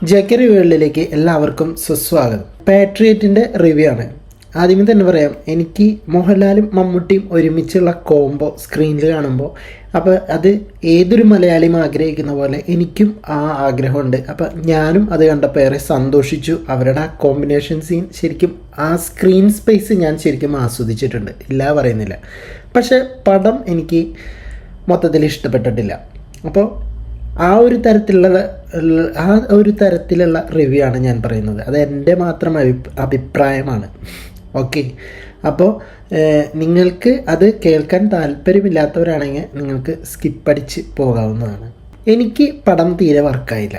JK റിവ്യൂകളിലേക്ക് എല്ലാവർക്കും സുസ്വാഗതം. പാട്രിയറ്റിൻ്റെ review ആണ്. ആദ്യമേ തന്നെ പറയാം, എനിക്ക് മോഹൻലാലും മമ്മൂട്ടിയും ഒരുമിച്ചുള്ള കോംബോ സ്ക്രീനിൽ കാണുമ്പോൾ അപ്പോൾ അത് ഏതൊരു മലയാളിയും ആഗ്രഹിക്കുന്ന പോലെ എനിക്കും ആ ആഗ്രഹമുണ്ട്. അപ്പോൾ ഞാനും അത് കണ്ടപ്പോൾ ഏറെ സന്തോഷിച്ചു. അവരുടെ ആ കോമ്പിനേഷൻ സീൻ ശരിക്കും ആ സ്ക്രീൻ സ്പേസ് ഞാൻ ശരിക്കും ആസ്വദിച്ചിട്ടുണ്ട്, ഇല്ല പറയുന്നില്ല. പക്ഷേ പടം എനിക്ക് മൊത്തത്തിൽ ഇഷ്ടപ്പെട്ടിട്ടില്ല. അപ്പോൾ ആ ഒരു തരത്തിലുള്ള റിവ്യൂ ആണ് ഞാൻ പറയുന്നത്. അത് എൻ്റെ മാത്രം അഭിപ്രായമാണ്. ഓക്കെ, അപ്പോൾ നിങ്ങൾക്ക് അത് കേൾക്കാൻ താല്പര്യമില്ലാത്തവരാണെങ്കിൽ നിങ്ങൾക്ക് സ്കിപ്പടിച്ച് പോകാവുന്നതാണ്. എനിക്ക് പടം തീരെ വർക്കായില്ല.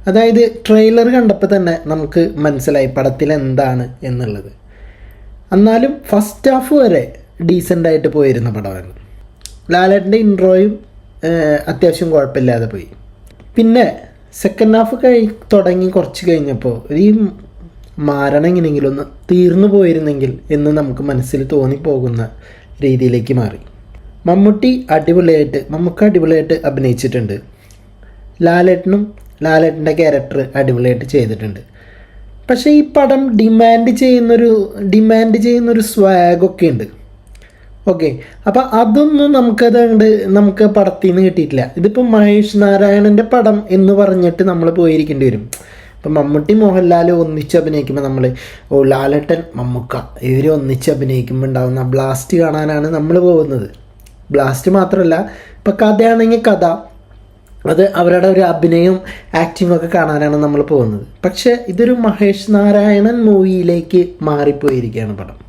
അതായത് ട്രെയിലർ കണ്ടപ്പോൾ തന്നെ നമുക്ക് മനസ്സിലായി പടത്തിൽ എന്താണ് എന്നുള്ളത്. എന്നാലും ഫസ്റ്റ് ഹാഫ് വരെ ഡീസൻ്റായിട്ട് പോയിരുന്ന പടമാണ്. ലാലേട്ടൻ്റെ ഇൻട്രോയും അത്യാവശ്യം കുഴപ്പമില്ലാതെ പോയി. പിന്നെ സെക്കൻഡ് ഹാഫ് തുടങ്ങി കുറച്ച് കഴിഞ്ഞപ്പോൾ ഈ മാരണം എങ്ങനെയെങ്കിലും ഒന്ന് തീർന്നു പോയിരുന്നെങ്കിൽ എന്ന് നമുക്ക് മനസ്സിൽ തോന്നിപ്പോകുന്ന രീതിയിലേക്ക് മാറി. മമ്മൂട്ടി അടിപൊളിയായിട്ട് അഭിനയിച്ചിട്ടുണ്ട്. ലാലേട്ടൻ്റെ ക്യാരക്ടർ അടിപൊളിയായിട്ട് ചെയ്തിട്ടുണ്ട്. പക്ഷേ ഈ പടം ഡിമാൻഡ് ചെയ്യുന്നൊരു സ്വാഗൊക്കെ ഉണ്ട്. ഓക്കെ, അപ്പോൾ അതൊന്നും നമുക്ക് പടത്തിൽ നിന്ന് കിട്ടിയിട്ടില്ല. ഇതിപ്പോൾ മഹേഷ് നാരായണൻ്റെ പടം എന്ന് പറഞ്ഞിട്ട് നമ്മൾ പോയിരിക്കേണ്ടി വരും. ഇപ്പം മമ്മൂട്ടി മോഹൻലാൽ ഒന്നിച്ച് അഭിനയിക്കുമ്പോൾ നമ്മൾ ലാലേട്ടൻ മമ്മൂക്ക ഇവർ ഒന്നിച്ച് അഭിനയിക്കുമ്പോൾ ഉണ്ടാകുന്ന ബ്ലാസ്റ്റ് കാണാനാണ് നമ്മൾ പോകുന്നത്. ബ്ലാസ്റ്റ് മാത്രമല്ല, ഇപ്പം കഥയാണെങ്കിൽ കഥ, അത് അവരുടെ ഒരു അഭിനയവും ആക്ടിങ്ങും ഒക്കെ കാണാനാണ് നമ്മൾ പോകുന്നത്. പക്ഷേ ഇതൊരു മഹേഷ് നാരായണൻ മൂവിയിലേക്ക് മാറിപ്പോയിരിക്കുകയാണ് പടം.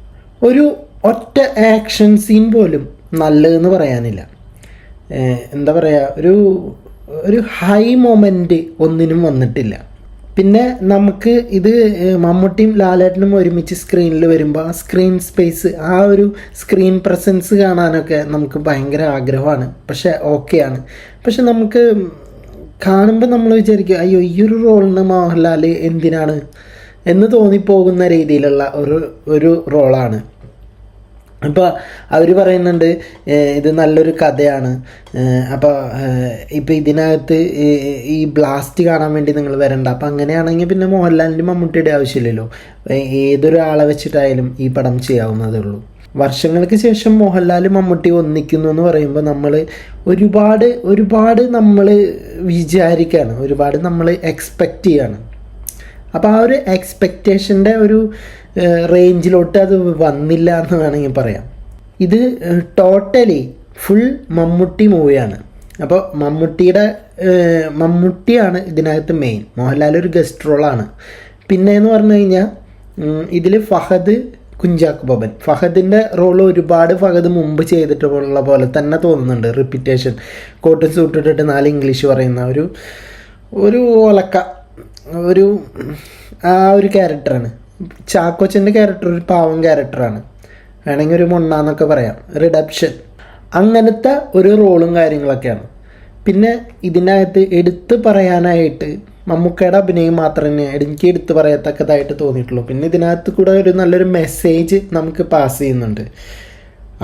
ഒരു ഒറ്റ ആക്ഷൻ സീൻ പോലും നല്ലതെന്ന് പറയാനില്ല. എന്താ പറയുക, ഒരു ഹൈ മൊമെൻ്റ് ഒന്നിനും വന്നിട്ടില്ല. പിന്നെ നമുക്ക് ഇത് മമ്മൂട്ടിയും ലാലേട്ടനും ഒരുമിച്ച് സ്ക്രീനിൽ വരുമ്പോൾ ആ സ്ക്രീൻ സ്പേസ്, ആ ഒരു സ്ക്രീൻ പ്രസൻസ് കാണാനൊക്കെ നമുക്ക് ഭയങ്കര ആഗ്രഹമാണ്. പക്ഷേ ഓക്കെയാണ്. പക്ഷെ നമുക്ക് കാണുമ്പോൾ നമ്മൾ വിചാരിക്കും, അയ്യോ ഈ ഒരു റോളിന് മോഹൻലാൽ എന്തിനാണ് എന്ന് തോന്നിപ്പോകുന്ന രീതിയിലുള്ള ഒരു റോളാണ്. അപ്പോൾ അവർ പറയുന്നുണ്ട് ഇത് നല്ലൊരു കഥയാണ്. അപ്പോൾ ഇപ്പോൾ ഇതിനകത്ത് ഈ ബ്ലാസ്റ്റ് കാണാൻ വേണ്ടി നിങ്ങൾ വരണ്ട. അപ്പോൾ അങ്ങനെയാണെങ്കിൽ പിന്നെ മോഹൻലാലിൻ്റെ മമ്മൂട്ടിയുടെ ആവശ്യമില്ലല്ലോ, ഏതൊരാളെ വെച്ചിട്ടായാലും ഈ പടം ചെയ്യാവുന്നതേ ഉള്ളൂ. വർഷങ്ങൾക്ക് ശേഷം മോഹൻലാലും മമ്മൂട്ടി ഒന്നിക്കുന്നു എന്ന് പറയുമ്പോൾ നമ്മൾ ഒരുപാട് നമ്മൾ വിചാരിക്കുകയാണ്, ഒരുപാട് നമ്മൾ എക്സ്പെക്റ്റ് ചെയ്യാണ്. അപ്പോൾ ആ ഒരു എക്സ്പെക്റ്റേഷൻ്റെ ഒരു റേഞ്ചിലോട്ട് അത് വന്നില്ല എന്ന് വേണമെങ്കിൽ പറയാം. ഇത് ടോട്ടലി ഫുൾ മമ്മൂട്ടി മൂവിയാണ്. അപ്പോൾ മമ്മൂട്ടിയാണ് ഇതിനകത്ത് മെയിൻ. മോഹൻലാൽ ഒരു ഗസ്റ്റ് റോളാണ്. പിന്നെ എന്ന് പറഞ്ഞു കഴിഞ്ഞാൽ ഇതിൽ ഫഹദ് കുഞ്ചാക്കോ ബോബൻ, ഫഹദിൻ്റെ റോൾ ഫഹദ് മുമ്പ് ചെയ്തിട്ടുള്ള പോലെ തന്നെ തോന്നുന്നുണ്ട്. റിപ്പീറ്റേഷൻ, കോട്ടും സൂട്ടിട്ടിട്ട് 4 ഇംഗ്ലീഷ് പറയുന്ന ഒരു ഒലക്ക ആ ഒരു ക്യാരക്ടറാണ്. ചാക്കോച്ചൻ്റെ ക്യാരക്ടർ ഒരു പാവം ക്യാരക്ടറാണ്, വേണമെങ്കിൽ ഒരു മൊണ്ണാന്നൊക്കെ പറയാം, റിഡപ്ഷൻ, അങ്ങനത്തെ ഒരു റോളും കാര്യങ്ങളൊക്കെയാണ്. പിന്നെ ഇതിനകത്ത് എടുത്തു പറയാനായിട്ട് മമ്മൂക്കയുടെ അഭിനയം മാത്രമേ എനിക്ക് എടുത്തു പറയത്തക്കതായിട്ട് തോന്നിയിട്ടുള്ളൂ. പിന്നെ ഇതിനകത്ത് കൂടെ ഒരു നല്ലൊരു മെസ്സേജ് നമുക്ക് പാസ് ചെയ്യുന്നുണ്ട്.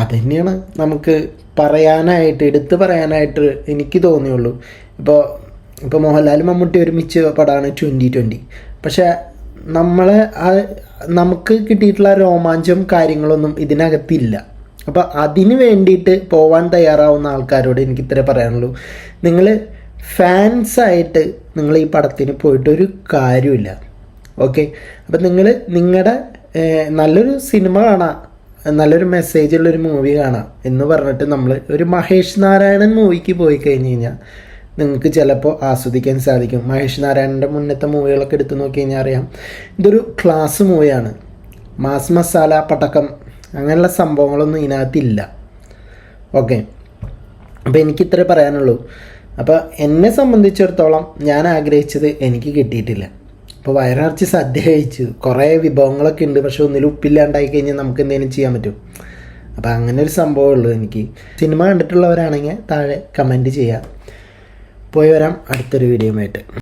അതുതന്നെയാണ് നമുക്ക് എടുത്തു പറയാനായിട്ട് എനിക്ക് തോന്നിയുള്ളൂ. ഇപ്പോൾ മോഹൻലാലും മമ്മൂട്ടി ഒരുമിച്ച് പടമാണ് 2020. പക്ഷേ നമുക്ക് കിട്ടിയിട്ടുള്ള രോമാഞ്ചം കാര്യങ്ങളൊന്നും ഇതിനകത്തില്ല. അപ്പോൾ അതിന് വേണ്ടിയിട്ട് പോവാൻ തയ്യാറാവുന്ന ആൾക്കാരോട് എനിക്ക് ഇത്രേ പറയാനുള്ളൂ. നിങ്ങൾ ഫാൻസായിട്ട് നിങ്ങൾ ഈ പടത്തിന് പോയിട്ടൊരു കാര്യമില്ല. ഓക്കെ, അപ്പോൾ നിങ്ങളുടെ നല്ലൊരു സിനിമ കാണാം, നല്ലൊരു മെസ്സേജുള്ളൊരു മൂവി കാണാം എന്ന് പറഞ്ഞിട്ട് നമ്മൾ ഒരു മഹേഷ് നാരായണൻ മൂവിക്ക് പോയി കഴിഞ്ഞ് കഴിഞ്ഞാൽ നിങ്ങൾക്ക് ചിലപ്പോൾ ആസ്വദിക്കാൻ സാധിക്കും. മഹേഷ് നാരായണൻ്റെ മുന്നത്തെ മൂവികളൊക്കെ എടുത്ത് നോക്കി കഴിഞ്ഞാൽ അറിയാം, ഇതൊരു ക്ലാസ് മൂവിയാണ്. മാസ് മസാല, പടക്കം, അങ്ങനെയുള്ള സംഭവങ്ങളൊന്നും ഇതിനകത്തില്ല. ഓക്കെ, അപ്പോൾ എനിക്കിത്രേ പറയാനുള്ളൂ. അപ്പോൾ എന്നെ സംബന്ധിച്ചിടത്തോളം ഞാൻ ആഗ്രഹിച്ചത് എനിക്ക് കിട്ടിയിട്ടില്ല. അപ്പോൾ വയറിറച്ചി സദ്യ കഴിച്ചു, കുറേ വിഭവങ്ങളൊക്കെ ഉണ്ട്, പക്ഷെ ഒന്നിലും ഉപ്പില്ലാണ്ടായി കഴിഞ്ഞാൽ നമുക്ക് എന്തെങ്കിലും ചെയ്യാൻ പറ്റും. അപ്പോൾ അങ്ങനെ ഒരു സംഭവമുള്ളൂ. എനിക്ക് സിനിമ കണ്ടിട്ടുള്ളവരാണെങ്കിൽ താഴെ കമൻറ്റ് ചെയ്യാം. പോയി വരാം അടുത്തൊരു വീഡിയോയുമായിട്ട്.